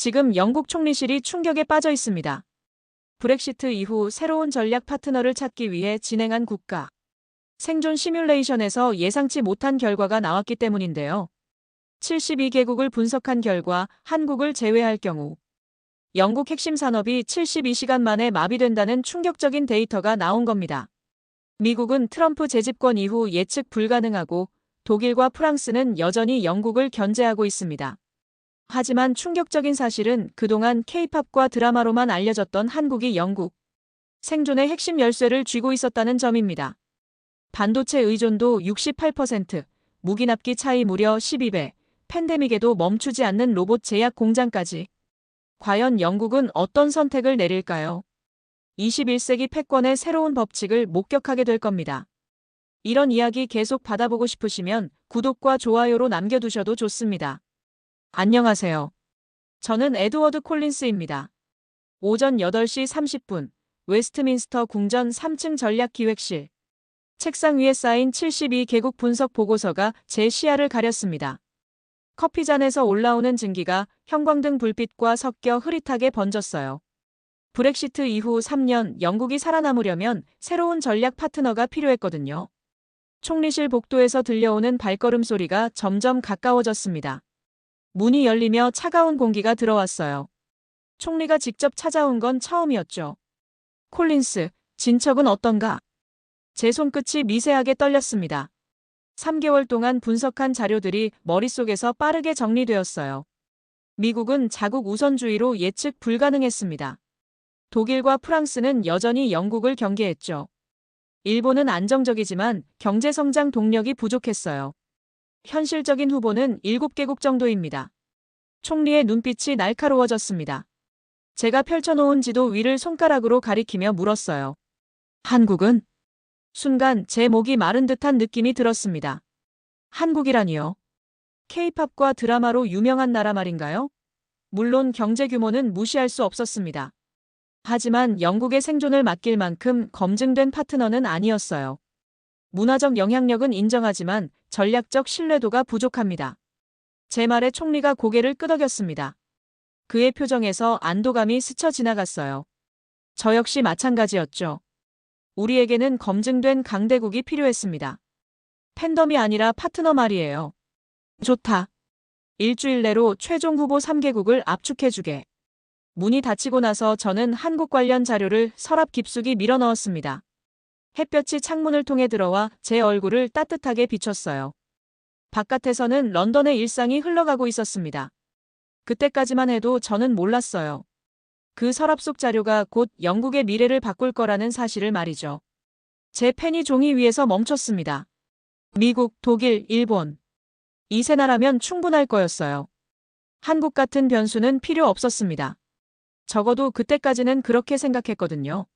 지금 영국 총리실이 충격에 빠져 있습니다. 브렉시트 이후 새로운 전략 파트너를 찾기 위해 진행한 국가 생존 시뮬레이션에서 예상치 못한 결과가 나왔기 때문인데요. 72개국을 분석한 결과 한국을 제외할 경우 영국 핵심 산업이 72시간 만에 마비된다는 충격적인 데이터가 나온 겁니다. 미국은 트럼프 재집권 이후 예측 불가능하고 독일과 프랑스는 여전히 영국을 견제하고 있습니다. 하지만 충격적인 사실은 그동안 K-팝과 드라마로만 알려졌던 한국이 영국 생존의 핵심 열쇠를 쥐고 있었다는 점입니다. 반도체 의존도 68%, 무기납기 차이 무려 12배, 팬데믹에도 멈추지 않는 로봇 제약 공장까지. 과연 영국은 어떤 선택을 내릴까요? 21세기 패권의 새로운 법칙을 목격하게 될 겁니다. 이런 이야기 계속 받아보고 싶으시면 구독과 좋아요로 남겨두셔도 좋습니다. 안녕하세요. 저는 에드워드 콜린스입니다. 오전 8시 30분 웨스트민스터 궁전 3층 전략기획실. 책상 위에 쌓인 72개국 분석 보고서가 제 시야를 가렸습니다. 커피잔에서 올라오는 증기가 형광등 불빛과 섞여 흐릿하게 번졌어요. 브렉시트 이후 3년 영국이 살아남으려면 새로운 전략 파트너가 필요했거든요. 총리실 복도에서 들려오는 발걸음 소리가 점점 가까워졌습니다. 문이 열리며 차가운 공기가 들어왔어요. 총리가 직접 찾아온 건 처음이었죠. 콜린스, 진척은 어떤가? 제 손끝이 미세하게 떨렸습니다. 3개월 동안 분석한 자료들이 머릿속에서 빠르게 정리되었어요. 미국은 자국 우선주의로 예측 불가능했습니다. 독일과 프랑스는 여전히 영국을 경계했죠. 일본은 안정적이지만 경제성장 동력이 부족했어요. 현실적인 후보는 7개국 정도입니다. 총리의 눈빛이 날카로워졌습니다. 제가 펼쳐놓은 지도 위를 손가락으로 가리키며 물었어요. 한국은? 순간 제 목이 마른 듯한 느낌이 들었습니다. 한국이라니요? K-팝과 드라마로 유명한 나라 말인가요? 물론 경제 규모는 무시할 수 없었습니다. 하지만 영국의 생존을 맡길 만큼 검증된 파트너는 아니었어요. 문화적 영향력은 인정하지만 전략적 신뢰도가 부족합니다. 제 말에 총리가 고개를 끄덕였습니다. 그의 표정에서 안도감이 스쳐 지나갔어요. 저 역시 마찬가지였죠. 우리에게는 검증된 강대국이 필요했습니다. 팬덤이 아니라 파트너 말이에요. 좋다. 일주일 내로 최종 후보 3개국을 압축해주게. 문이 닫히고 나서 저는 한국 관련 자료를 서랍 깊숙이 밀어넣었습니다. 햇볕이 창문을 통해 들어와 제 얼굴을 따뜻하게 비췄어요. 바깥에서는 런던의 일상이 흘러가고 있었습니다. 그때까지만 해도 저는 몰랐어요. 그 서랍 속 자료가 곧 영국의 미래를 바꿀 거라는 사실을 말이죠. 제 펜이 종이 위에서 멈췄습니다. 미국, 독일, 일본. 이 세 나라면 충분할 거였어요. 한국 같은 변수는 필요 없었습니다. 적어도 그때까지는 그렇게 생각했거든요.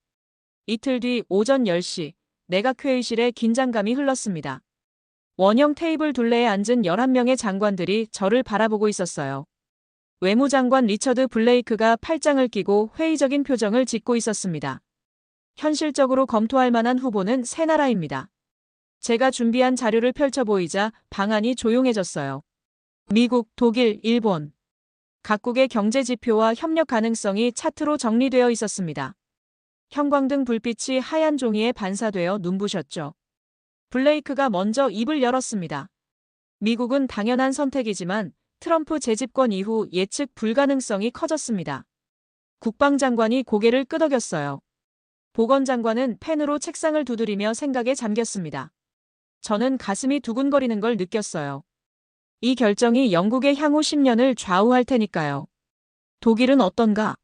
이틀 뒤 오전 10시 내각회의실에 긴장감이 흘렀습니다. 원형 테이블 둘레에 앉은 11명의 장관들이 저를 바라보고 있었어요. 외무장관 리처드 블레이크가 팔짱을 끼고 회의적인 표정을 짓고 있었습니다. 현실적으로 검토할 만한 후보는 세 나라입니다. 제가 준비한 자료를 펼쳐 보이자 방안이 조용해졌어요. 미국, 독일, 일본. 각국의 경제 지표와 협력 가능성이 차트로 정리되어 있었습니다. 형광등 불빛이 하얀 종이에 반사되어 눈부셨죠. 블레이크가 먼저 입을 열었습니다. 미국은 당연한 선택이지만 트럼프 재집권 이후 예측 불가능성이 커졌습니다. 국방장관이 고개를 끄덕였어요. 보건장관은 펜으로 책상을 두드리며 생각에 잠겼습니다. 저는 가슴이 두근거리는 걸 느꼈어요. 이 결정이 영국의 향후 10년을 좌우할 테니까요. 독일은 어떤가?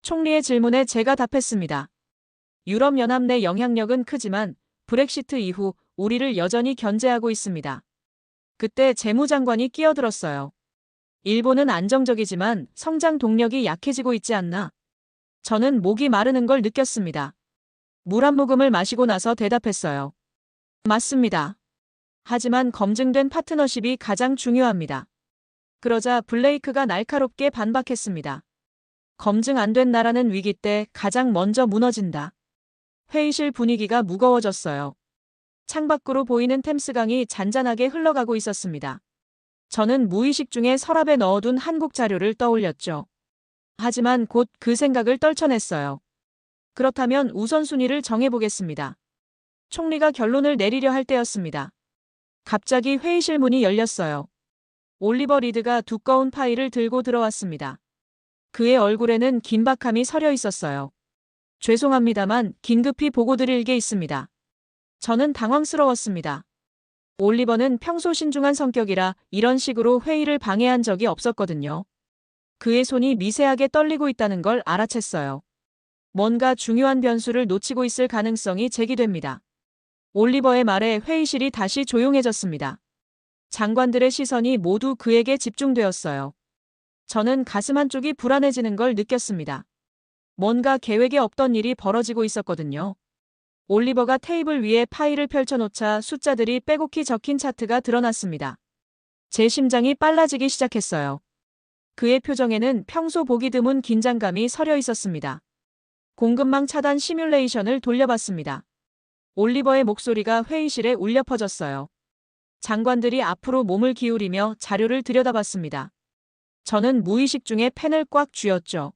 총리의 질문에 제가 답했습니다. 유럽연합 내 영향력은 크지만 브렉시트 이후 우리를 여전히 견제하고 있습니다. 그때 재무장관이 끼어들었어요. 일본은 안정적이지만 성장 동력이 약해지고 있지 않나? 저는 목이 마르는 걸 느꼈습니다. 물 한 모금을 마시고 나서 대답했어요. 맞습니다. 하지만 검증된 파트너십이 가장 중요합니다. 그러자 블레이크가 날카롭게 반박했습니다. 검증 안 된 나라는 위기 때 가장 먼저 무너진다. 회의실 분위기가 무거워졌어요. 창밖으로 보이는 템스강이 잔잔하게 흘러가고 있었습니다. 저는 무의식 중에 서랍에 넣어둔 한국 자료를 떠올렸죠. 하지만 곧 그 생각을 떨쳐냈어요. 그렇다면 우선순위를 정해보겠습니다. 총리가 결론을 내리려 할 때였습니다. 갑자기 회의실 문이 열렸어요. 올리버 리드가 두꺼운 파일을 들고 들어왔습니다. 그의 얼굴에는 긴박함이 서려 있었어요. 죄송합니다만 긴급히 보고드릴 게 있습니다. 저는 당황스러웠습니다. 올리버는 평소 신중한 성격이라 이런 식으로 회의를 방해한 적이 없었거든요. 그의 손이 미세하게 떨리고 있다는 걸 알아챘어요. 뭔가 중요한 변수를 놓치고 있을 가능성이 제기됩니다. 올리버의 말에 회의실이 다시 조용해졌습니다. 장관들의 시선이 모두 그에게 집중되었어요. 저는 가슴 한쪽이 불안해지는 걸 느꼈습니다. 뭔가 계획에 없던 일이 벌어지고 있었거든요. 올리버가 테이블 위에 파일을 펼쳐놓자 숫자들이 빼곡히 적힌 차트가 드러났습니다. 제 심장이 빨라지기 시작했어요. 그의 표정에는 평소 보기 드문 긴장감이 서려 있었습니다. 공급망 차단 시뮬레이션을 돌려봤습니다. 올리버의 목소리가 회의실에 울려 퍼졌어요. 장관들이 앞으로 몸을 기울이며 자료를 들여다봤습니다. 저는 무의식 중에 펜을 꽉 쥐었죠.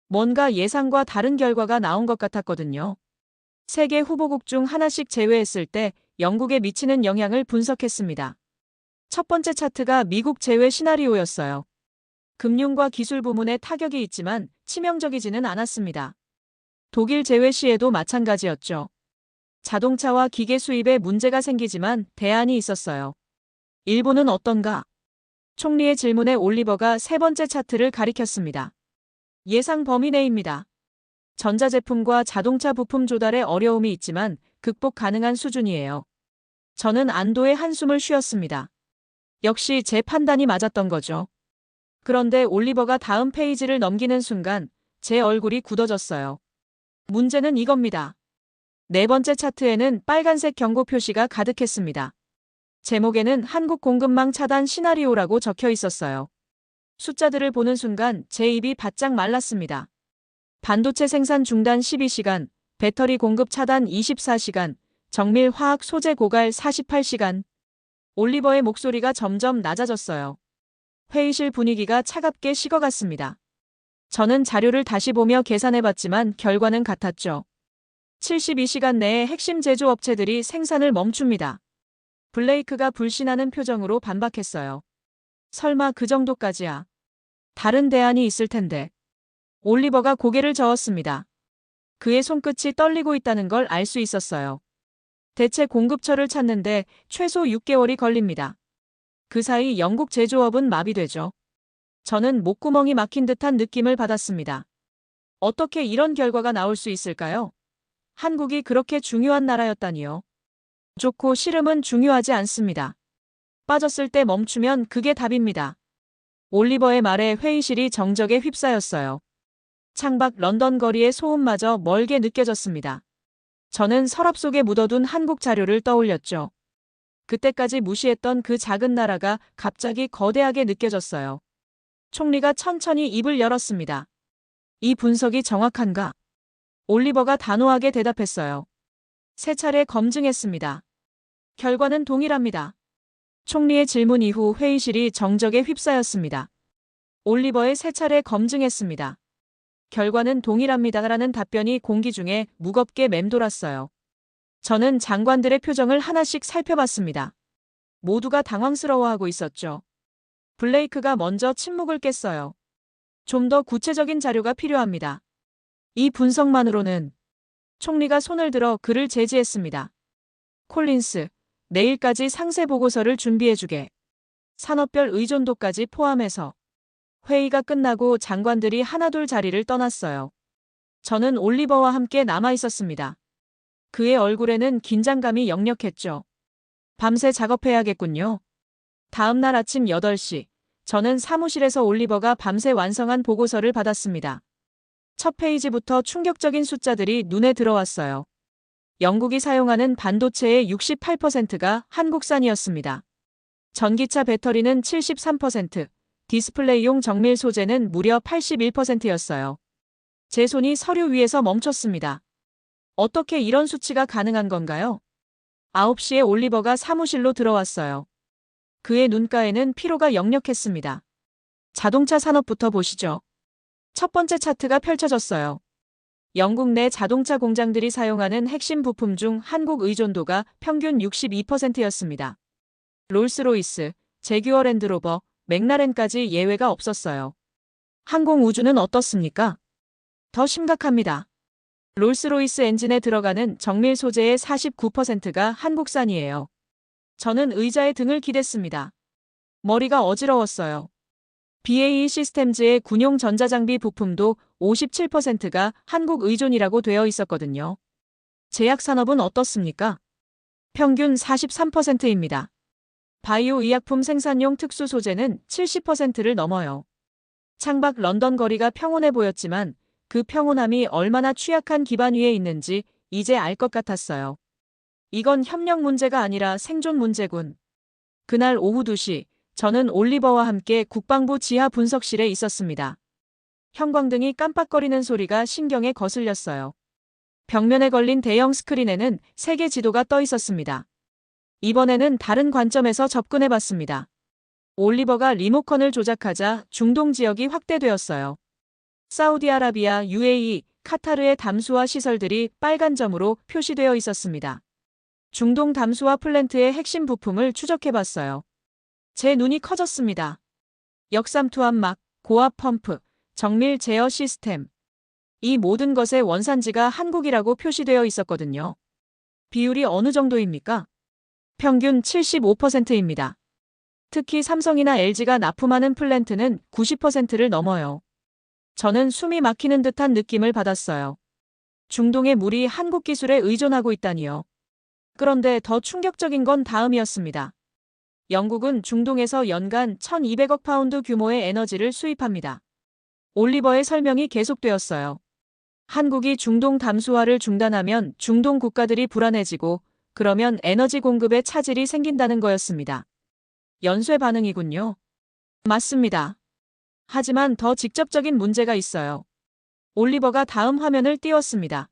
뭔가 예상과 다른 결과가 나온 것 같았거든요. 세계 후보국 중 하나씩 제외했을 때 영국에 미치는 영향을 분석했습니다. 첫 번째 차트가 미국 제외 시나리오였어요. 금융과 기술 부문에 타격이 있지만 치명적이지는 않았습니다. 독일 제외 시에도 마찬가지였죠. 자동차와 기계 수입에 문제가 생기지만 대안이 있었어요. 일본은 어떤가? 총리의 질문에 올리버가 세 번째 차트를 가리켰습니다. 예상 범위 내입니다. 전자제품과 자동차 부품 조달에 어려움이 있지만 극복 가능한 수준이에요. 저는 안도의 한숨을 쉬었습니다. 역시 제 판단이 맞았던 거죠. 그런데 올리버가 다음 페이지를 넘기는 순간 제 얼굴이 굳어졌어요. 문제는 이겁니다. 네 번째 차트에는 빨간색 경고 표시가 가득했습니다. 제목에는 한국 공급망 차단 시나리오라고 적혀 있었어요. 숫자들을 보는 순간 제 입이 바짝 말랐습니다. 반도체 생산 중단 12시간, 배터리 공급 차단 24시간, 정밀 화학 소재 고갈 48시간. 올리버의 목소리가 점점 낮아졌어요. 회의실 분위기가 차갑게 식어갔습니다. 저는 자료를 다시 보며 계산해봤지만 결과는 같았죠. 72시간 내에 핵심 제조업체들이 생산을 멈춥니다. 블레이크가 불신하는 표정으로 반박했어요. 설마 그 정도까지야. 다른 대안이 있을 텐데. 올리버가 고개를 저었습니다. 그의 손끝이 떨리고 있다는 걸 알 수 있었어요. 대체 공급처를 찾는데 최소 6개월이 걸립니다. 그 사이 영국 제조업은 마비되죠. 저는 목구멍이 막힌 듯한 느낌을 받았습니다. 어떻게 이런 결과가 나올 수 있을까요? 한국이 그렇게 중요한 나라였다니요. 좋고 싫음은 중요하지 않습니다. 빠졌을 때 멈추면 그게 답입니다. 올리버의 말에 회의실이 정적에 휩싸였어요. 창밖 런던 거리의 소음마저 멀게 느껴졌습니다. 저는 서랍 속에 묻어둔 한국 자료를 떠올렸죠. 그때까지 무시했던 그 작은 나라가 갑자기 거대하게 느껴졌어요. 총리가 천천히 입을 열었습니다. 이 분석이 정확한가? 올리버가 단호하게 대답했어요. 세 차례 검증했습니다. 결과는 동일합니다. 총리의 질문 이후 회의실이 정적에 휩싸였습니다. 올리버의 세 차례 검증했습니다. 결과는 동일합니다라는 답변이 공기 중에 무겁게 맴돌았어요. 저는 장관들의 표정을 하나씩 살펴봤습니다. 모두가 당황스러워하고 있었죠. 블레이크가 먼저 침묵을 깼어요. 좀 더 구체적인 자료가 필요합니다. 이 분석만으로는. 총리가 손을 들어 그를 제지했습니다. 콜린스, 내일까지 상세 보고서를 준비해주게. 산업별 의존도까지 포함해서. 회의가 끝나고 장관들이 하나둘 자리를 떠났어요. 저는 올리버와 함께 남아 있었습니다. 그의 얼굴에는 긴장감이 역력했죠. 밤새 작업해야겠군요. 다음 날 아침 8시, 저는 사무실에서 올리버가 밤새 완성한 보고서를 받았습니다. 첫 페이지부터 충격적인 숫자들이 눈에 들어왔어요. 영국이 사용하는 반도체의 68%가 한국산이었습니다. 전기차 배터리는 73%, 디스플레이용 정밀 소재는 무려 81%였어요. 제 손이 서류 위에서 멈췄습니다. 어떻게 이런 수치가 가능한 건가요? 9시에 올리버가 사무실로 들어왔어요. 그의 눈가에는 피로가 역력했습니다. 자동차 산업부터 보시죠. 첫 번째 차트가 펼쳐졌어요. 영국 내 자동차 공장들이 사용하는 핵심 부품 중 한국 의존도가 평균 62%였습니다. 롤스로이스, 제규어 랜드로버, 맥라렌까지 예외가 없었어요. 항공우주는 어떻습니까? 더 심각합니다. 롤스로이스 엔진에 들어가는 정밀 소재의 49%가 한국산이에요. 저는 의자에 등을 기댔습니다. 머리가 어지러웠어요. BAE 시스템즈의 군용 전자장비 부품도 57%가 한국 의존이라고 되어 있었거든요. 제약산업은 어떻습니까? 평균 43%입니다. 바이오 의약품 생산용 특수 소재는 70%를 넘어요. 창밖 런던 거리가 평온해 보였지만 그 평온함이 얼마나 취약한 기반 위에 있는지 이제 알 것 같았어요. 이건 협력 문제가 아니라 생존 문제군. 그날 오후 2시, 저는 올리버와 함께 국방부 지하 분석실에 있었습니다. 형광등이 깜빡거리는 소리가 신경에 거슬렸어요. 벽면에 걸린 대형 스크린에는 세계 지도가 떠 있었습니다. 이번에는 다른 관점에서 접근해 봤습니다. 올리버가 리모컨을 조작하자 중동 지역이 확대되었어요. 사우디아라비아, UAE, 카타르의 담수화 시설들이 빨간 점으로 표시되어 있었습니다. 중동 담수화 플랜트의 핵심 부품을 추적해 봤어요. 제 눈이 커졌습니다. 역삼투압막, 고압 펌프, 정밀 제어 시스템. 이 모든 것의 원산지가 한국이라고 표시되어 있었거든요. 비율이 어느 정도입니까? 평균 75%입니다. 특히 삼성이나 LG가 납품하는 플랜트는 90%를 넘어요. 저는 숨이 막히는 듯한 느낌을 받았어요. 중동의 물이 한국 기술에 의존하고 있다니요. 그런데 더 충격적인 건 다음이었습니다. 영국은 중동에서 연간 1200억 파운드 규모의 에너지를 수입합니다. 올리버의 설명이 계속되었어요. 한국이 중동 담수화를 중단하면 중동 국가들이 불안해지고 그러면 에너지 공급에 차질이 생긴다는 거였습니다. 연쇄 반응이군요. 맞습니다. 하지만 더 직접적인 문제가 있어요. 올리버가 다음 화면을 띄웠습니다.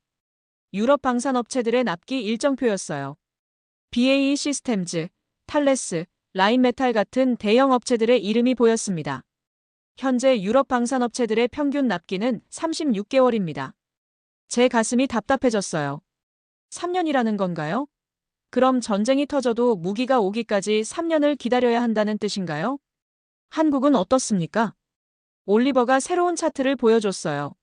유럽 방산업체들의 납기 일정표였어요. BAE 시스템즈, 탈레스, 라인메탈 같은 대형 업체들의 이름이 보였습니다. 현재 유럽 방산업체들의 평균 납기는 36개월입니다. 제 가슴이 답답해졌어요. 3년이라는 건가요? 그럼 전쟁이 터져도 무기가 오기까지 3년을 기다려야 한다는 뜻인가요? 한국은 어떻습니까? 올리버가 새로운 차트를 보여줬어요.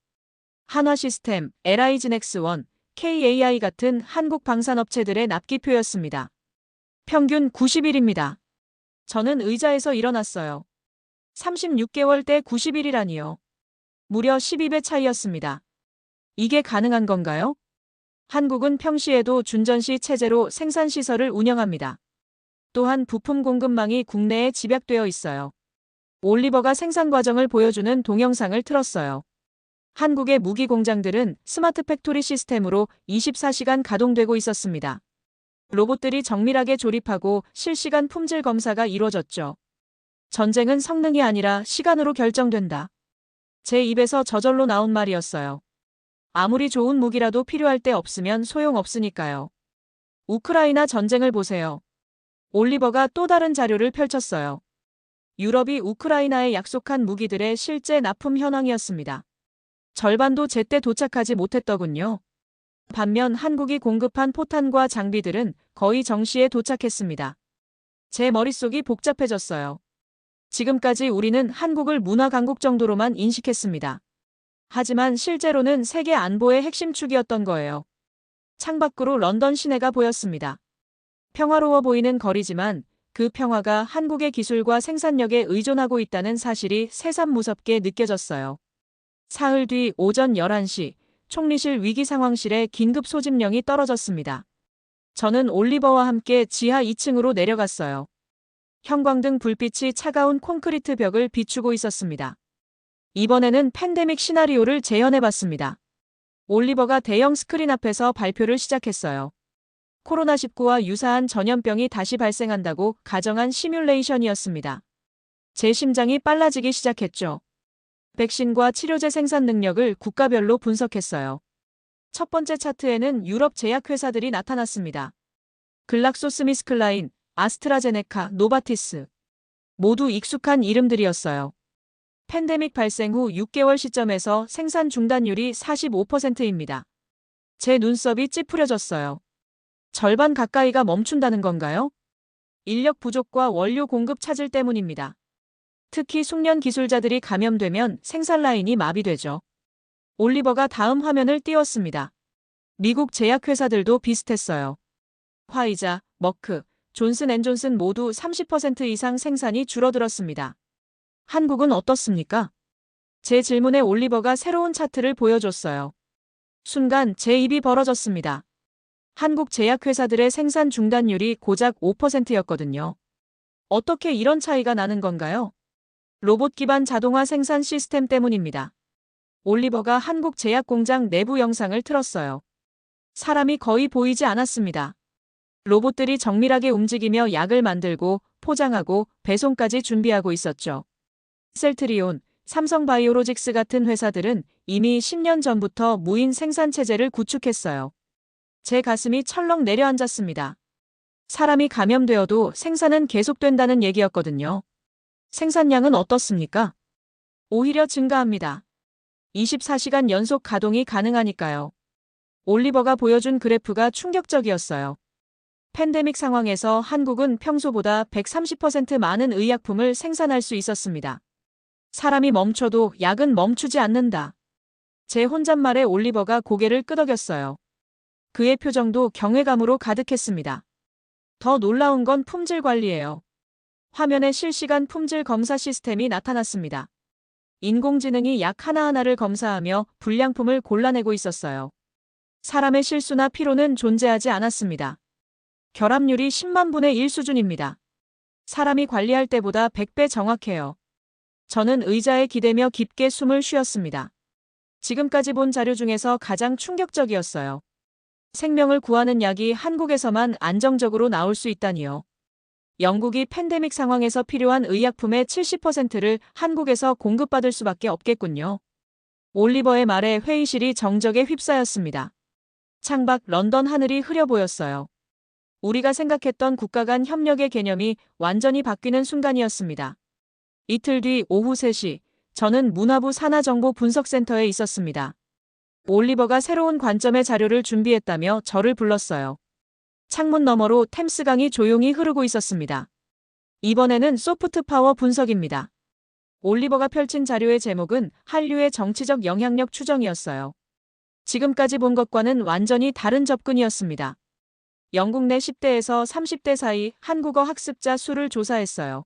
한화시스템, LI진엑스원, KAI 같은 한국 방산업체들의 납기표였습니다. 평균 90일입니다. 저는 의자에서 일어났어요. 36개월 때 90일이라니요. 무려 12배 차이였습니다. 이게 가능한 건가요? 한국은 평시에도 준전시 체제로 생산시설을 운영합니다. 또한 부품 공급망이 국내에 집약되어 있어요. 올리버가 생산 과정을 보여주는 동영상을 틀었어요. 한국의 무기 공장들은 스마트 팩토리 시스템으로 24시간 가동되고 있었습니다. 로봇들이 정밀하게 조립하고 실시간 품질 검사가 이루어졌죠. 전쟁은 성능이 아니라 시간으로 결정된다. 제 입에서 저절로 나온 말이었어요. 아무리 좋은 무기라도 필요할 때 없으면 소용없으니까요. 우크라이나 전쟁을 보세요. 올리버가 또 다른 자료를 펼쳤어요. 유럽이 우크라이나에 약속한 무기들의 실제 납품 현황이었습니다. 절반도 제때 도착하지 못했더군요. 반면 한국이 공급한 포탄과 장비들은 거의 정시에 도착했습니다. 제 머릿속이 복잡해졌어요. 지금까지 우리는 한국을 문화 강국 정도로만 인식했습니다. 하지만 실제로는 세계 안보의 핵심 축이었던 거예요. 창밖으로 런던 시내가 보였습니다. 평화로워 보이는 거리지만 그 평화가 한국의 기술과 생산력에 의존하고 있다는 사실이 새삼 무섭게 느껴졌어요. 사흘 뒤 오전 11시, 총리실 위기상황실에 긴급 소집령이 떨어졌습니다. 저는 올리버와 함께 지하 2층으로 내려갔어요. 형광등 불빛이 차가운 콘크리트 벽을 비추고 있었습니다. 이번에는 팬데믹 시나리오를 재현해봤습니다. 올리버가 대형 스크린 앞에서 발표를 시작했어요. 코로나19와 유사한 전염병이 다시 발생한다고 가정한 시뮬레이션이었습니다. 제 심장이 빨라지기 시작했죠. 백신과 치료제 생산 능력을 국가별로 분석했어요. 첫 번째 차트에는 유럽 제약회사들이 나타났습니다. 글락소스미스클라인, 아스트라제네카, 노바티스. 모두 익숙한 이름들이었어요. 팬데믹 발생 후 6개월 시점에서 생산 중단율이 45%입니다. 제 눈썹이 찌푸려졌어요. 절반 가까이가 멈춘다는 건가요? 인력 부족과 원료 공급 차질 때문입니다. 특히 숙련 기술자들이 감염되면 생산 라인이 마비되죠. 올리버가 다음 화면을 띄웠습니다. 미국 제약회사들도 비슷했어요. 화이자, 머크, 존슨앤존슨 모두 30% 이상 생산이 줄어들었습니다. 한국은 어떻습니까? 제 질문에 올리버가 새로운 차트를 보여줬어요. 순간 제 입이 벌어졌습니다. 한국 제약회사들의 생산 중단율이 고작 5%였거든요. 어떻게 이런 차이가 나는 건가요? 로봇 기반 자동화 생산 시스템 때문입니다. 올리버가 한국 제약 공장 내부 영상을 틀었어요. 사람이 거의 보이지 않았습니다. 로봇들이 정밀하게 움직이며 약을 만들고 포장하고 배송까지 준비하고 있었죠. 셀트리온, 삼성바이오로직스 같은 회사들은 이미 10년 전부터 무인 생산 체제를 구축했어요. 제 가슴이 철렁 내려앉았습니다. 사람이 감염되어도 생산은 계속된다는 얘기였거든요. 생산량은 어떻습니까? 오히려 증가합니다. 24시간 연속 가동이 가능하니까요. 올리버가 보여준 그래프가 충격적이었어요. 팬데믹 상황에서 한국은 평소보다 130% 많은 의약품을 생산할 수 있었습니다. 사람이 멈춰도 약은 멈추지 않는다. 제 혼잣말에 올리버가 고개를 끄덕였어요. 그의 표정도 경외감으로 가득했습니다. 더 놀라운 건 품질 관리예요. 화면에 실시간 품질 검사 시스템이 나타났습니다. 인공지능이 약 하나하나를 검사하며 불량품을 골라내고 있었어요. 사람의 실수나 피로는 존재하지 않았습니다. 결합률이 10만 분의 1 수준입니다. 사람이 관리할 때보다 100배 정확해요. 저는 의자에 기대며 깊게 숨을 쉬었습니다. 지금까지 본 자료 중에서 가장 충격적이었어요. 생명을 구하는 약이 한국에서만 안정적으로 나올 수 있다니요. 영국이 팬데믹 상황에서 필요한 의약품의 70%를 한국에서 공급받을 수밖에 없겠군요. 올리버의 말에 회의실이 정적에 휩싸였습니다. 창밖 런던 하늘이 흐려 보였어요. 우리가 생각했던 국가 간 협력의 개념이 완전히 바뀌는 순간이었습니다. 이틀 뒤 오후 3시, 저는 문화부 산하정보분석센터에 있었습니다. 올리버가 새로운 관점의 자료를 준비했다며 저를 불렀어요. 창문 너머로 템스강이 조용히 흐르고 있었습니다. 이번에는 소프트 파워 분석입니다. 올리버가 펼친 자료의 제목은 한류의 정치적 영향력 추정이었어요. 지금까지 본 것과는 완전히 다른 접근이었습니다. 영국 내 10대에서 30대 사이 한국어 학습자 수를 조사했어요.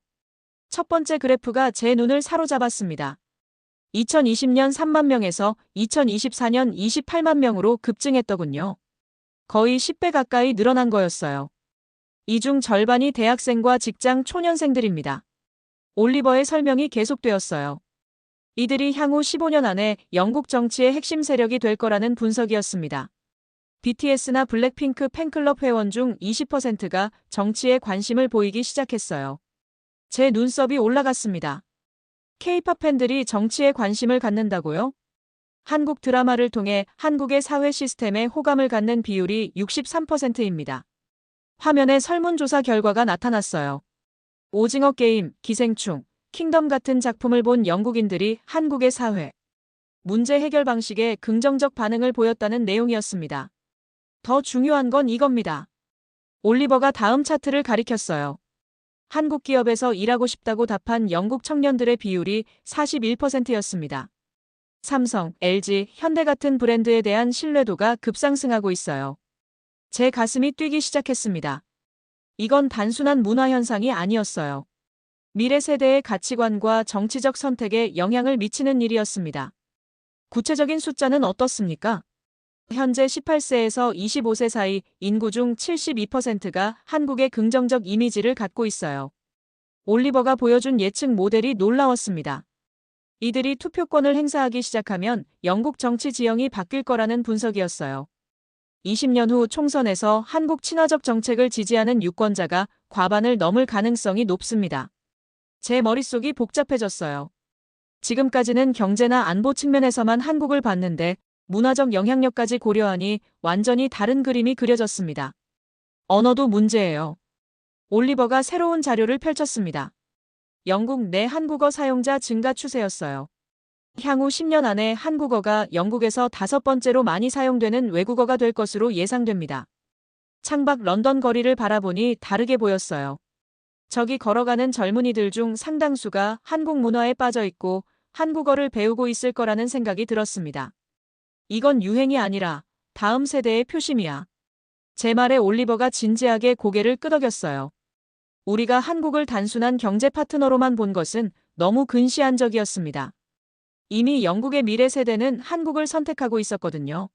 첫 번째 그래프가 제 눈을 사로잡았습니다. 2020년 3만 명에서 2024년 28만 명으로 급증했더군요. 거의 10배 가까이 늘어난 거였어요. 이 중 절반이 대학생과 직장 초년생들입니다. 올리버의 설명이 계속되었어요. 이들이 향후 15년 안에 영국 정치의 핵심 세력이 될 거라는 분석이었습니다. BTS나 블랙핑크 팬클럽 회원 중 20%가 정치에 관심을 보이기 시작했어요. 제 눈썹이 올라갔습니다. K-팝 팬들이 정치에 관심을 갖는다고요? 한국 드라마를 통해 한국의 사회 시스템에 호감을 갖는 비율이 63%입니다. 화면에 설문조사 결과가 나타났어요. 오징어 게임, 기생충, 킹덤 같은 작품을 본 영국인들이 한국의 사회, 문제 해결 방식에 긍정적 반응을 보였다는 내용이었습니다. 더 중요한 건 이겁니다. 올리버가 다음 차트를 가리켰어요. 한국 기업에서 일하고 싶다고 답한 영국 청년들의 비율이 41%였습니다. 삼성, LG, 현대 같은 브랜드에 대한 신뢰도가 급상승하고 있어요. 제 가슴이 뛰기 시작했습니다. 이건 단순한 문화 현상이 아니었어요. 미래 세대의 가치관과 정치적 선택에 영향을 미치는 일이었습니다. 구체적인 숫자는 어떻습니까? 현재 18세에서 25세 사이 인구 중 72%가 한국의 긍정적 이미지를 갖고 있어요. 올리버가 보여준 예측 모델이 놀라웠습니다. 이들이 투표권을 행사하기 시작하면 영국 정치 지형이 바뀔 거라는 분석이었어요. 20년 후 총선에서 한국 친화적 정책을 지지하는 유권자가 과반을 넘을 가능성이 높습니다. 제 머릿속이 복잡해졌어요. 지금까지는 경제나 안보 측면에서만 한국을 봤는데 문화적 영향력까지 고려하니 완전히 다른 그림이 그려졌습니다. 언어도 문제예요. 올리버가 새로운 자료를 펼쳤습니다. 영국 내 한국어 사용자 증가 추세였어요. 향후 10년 안에 한국어가 영국에서 5번째로 많이 사용되는 외국어가 될 것으로 예상됩니다. 창밖 런던 거리를 바라보니 다르게 보였어요. 저기 걸어가는 젊은이들 중 상당수가 한국 문화에 빠져 있고 한국어를 배우고 있을 거라는 생각이 들었습니다. 이건 유행이 아니라 다음 세대의 표심이야. 제 말에 올리버가 진지하게 고개를 끄덕였어요. 우리가 한국을 단순한 경제 파트너로만 본 것은 너무 근시안적이었습니다. 이미 영국의 미래 세대는 한국을 선택하고 있었거든요.